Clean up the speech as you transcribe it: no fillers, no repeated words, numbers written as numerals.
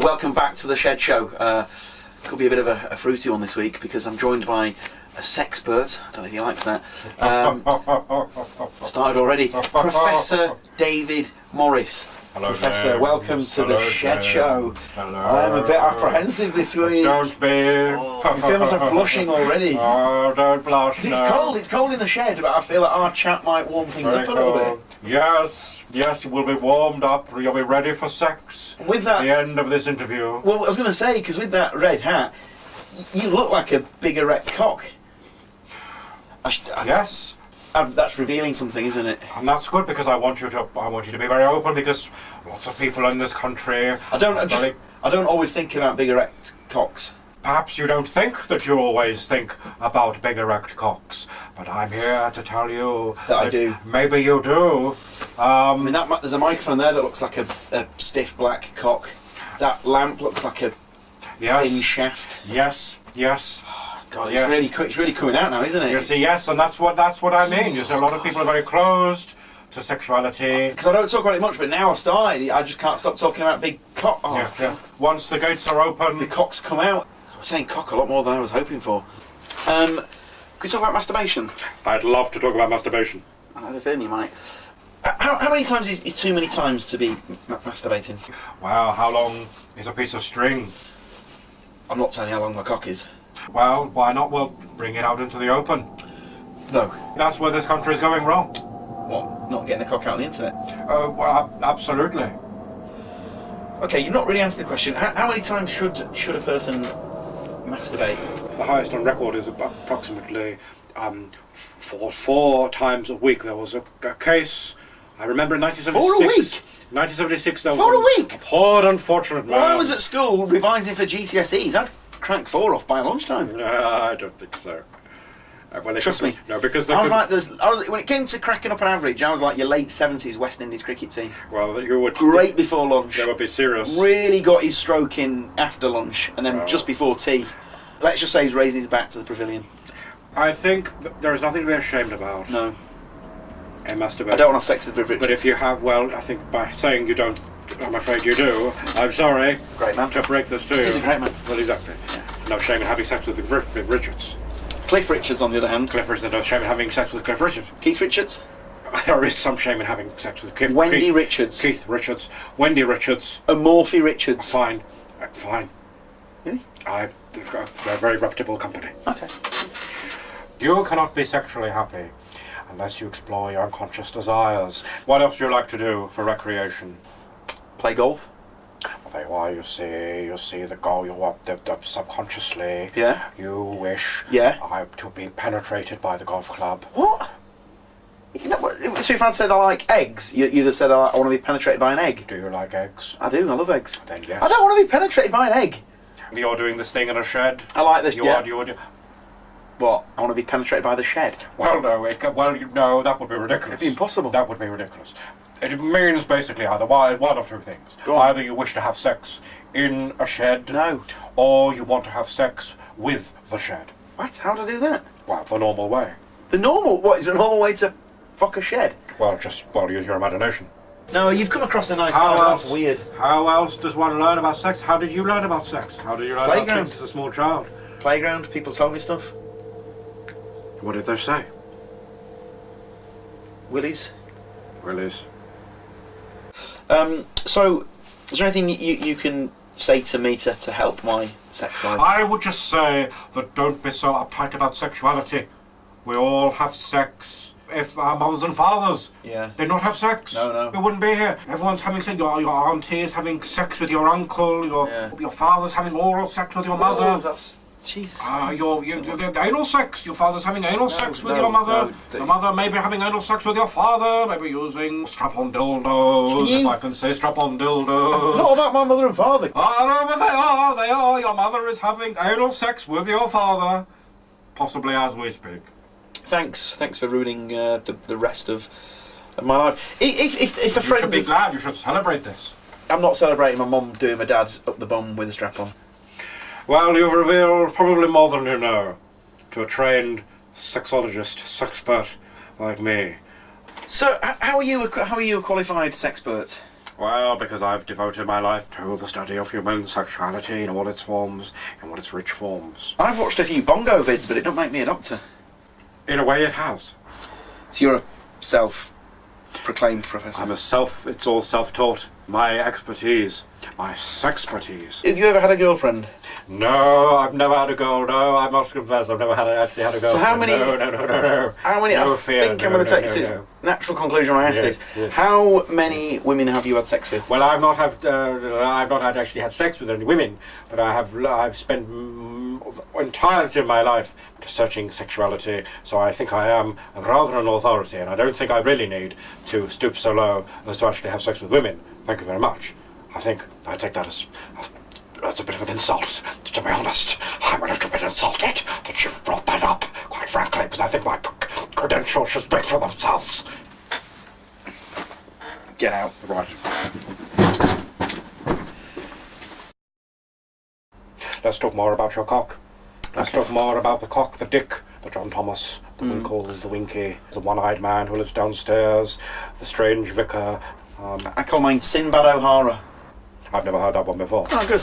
Welcome back to the Shed Show. Could be a bit of a fruity one this week because I'm joined by a Sexpert. I don't know if he likes that. Started already. Professor David Morris. Hello, Professor, there. welcome to the Shed Show. Hello. I'm a bit apprehensive this week. Don't be. I feel myself blushing already. Oh, don't blush. It's cold. It's cold in the shed, but I feel like our chat might warm things up a little bit. Yes, you will be warmed up. You'll be ready for sex. And with that, at the end of this interview. Well, I was going to say, because with that red hat, you look like a big erect cock. Yes. That's revealing something, isn't it? And that's good because I want you to be very open because lots of people in this country. I don't always think about big erect cocks. Perhaps you don't think that you always think about big erect cocks, but I'm here to tell you that I do. Maybe you do. I mean, there's a microphone there that looks like a stiff black cock. That lamp looks like a thin shaft. Yes. God, it's really coming out now, isn't it? You see, yes, and that's what I mean. You see, a lot of people are very closed to sexuality. Because I don't talk about it much, but now I've started, I just can't stop talking about big cock. Oh, yeah. Once the gates are open, the cocks come out. I was saying cock a lot more than I was hoping for. Can we talk about masturbation? I'd love to talk about masturbation. I had a feeling you might. How many times is too many times to be masturbating? Wow, how long is a piece of string? I'm not telling you how long my cock is. Well, why not? Well, bring it out into the open. No. That's where this country is going wrong. What? Not getting the cock out on the internet? Well, absolutely. Okay, you've not really answered the question. How many times should a person masturbate? The highest on record is approximately four times a week. There was a case, I remember in 1976. 4 a week? 1976. There was 4 a week? A poor unfortunate man. When I was at school revising for GCSEs, I'd crank 4 off by lunchtime. I don't think so. Trust me. No, because when it came to cracking up on average, I was like your late 70s West Indies cricket team. Well, you would great before lunch. They would be serious. Really got his stroke in after lunch, and then just before tea. Let's just say he's raising his back to the pavilion. I think there is nothing to be ashamed about. No. In masturbation. I don't want to have sex with Richard. But if you have, well, I think by saying you don't, I'm afraid you do. I'm sorry. Great man. To break this to you. He's a great man. Well, exactly. Yeah. There's no shame in having sex with Richards. Cliff Richards, on the other hand. Cliff Richards, there's no shame in having sex with Cliff Richards. Keith Richards? There is some shame in having sex with Wendy Richards. Keith Richards. Wendy Richards. Morphy Richards. Fine. Fine. Really? They're a very reputable company. Okay. You cannot be sexually happy unless you explore your unconscious desires. What else do you like to do for recreation? Play golf. Well, there you are, you see the goal, subconsciously, yeah. You wish to be penetrated by the golf club. What? You know what? So if I'd said I like eggs, you'd have said I want to be penetrated by an egg. Do you like eggs? I do, I love eggs. Then yes. I don't want to be penetrated by an egg. You're doing this thing in a shed? I like this, What? I want to be penetrated by the shed? Well, no, that would be ridiculous. It'd be impossible. That would be ridiculous. It means basically either one of two things. Either you wish to have sex in a shed, or you want to have sex with the shed. What? How do I do that? Well, the normal way. The normal? What, is there a normal way to fuck a shed? Well, use your imagination. No, you've come across a nice guy. That's weird. How else does one learn about sex? How did you learn about sex? How did you learn about sex as a small child? Playground, people told me stuff. What did they say? Willies. So, is there anything you can say to me to help my sex life? I would just say that don't be so uptight about sexuality. We all have sex. If our mothers and fathers did not have sex, we wouldn't be here. Everyone's having sex. Your auntie is having sex with your uncle. Your father's having oral sex with your mother. Oh, that's Jesus. The anal sex. Your father's having anal sex with your mother. The mother may be having anal sex with your father. Maybe using strap-on dildos. If I can say strap-on dildos. Not about my mother and father. Oh, no, but they are. Your mother is having anal sex with your father, possibly as we speak. Thanks for ruining the rest of my life. If a friend, you should be glad. You should celebrate this. I'm not celebrating my mum doing my dad up the bum with a strap on. Well, you've revealed probably more than you know to a trained sexologist, sexpert like me. So, how are you a qualified sexpert? Well, because I've devoted my life to the study of human sexuality in all its forms, in all its rich forms. I've watched a few bongo vids, but it don't make me a doctor. In a way it has. So you're a self-proclaimed professor? It's all self-taught. My expertise, my sexpertise. Have you ever had a girlfriend? No, I've never had a girl. No, I must confess, I've never actually had a girl. So how many? No. How many? No I fear, think I'm going to take this to its natural conclusion when I ask this. Yeah. How many women have you had sex with? Well, I've not actually had sex with any women, but I've spent entirety of my life researching sexuality. So I think I am rather an authority, and I don't think I really need to stoop so low as to actually have sex with women. Thank you very much. I think I take that as a bit of an insult, to be honest. I'm a little bit insulted that you've brought that up, quite frankly, because I think my credentials should speak for themselves. Get out. Right. Let's talk more about your cock. Let's talk more about the cock, the dick, the John Thomas, the Winkle, the Winky, the one-eyed man who lives downstairs, the strange vicar. I call mine Sinbad O'Hara. I've never heard that one before. Oh, good.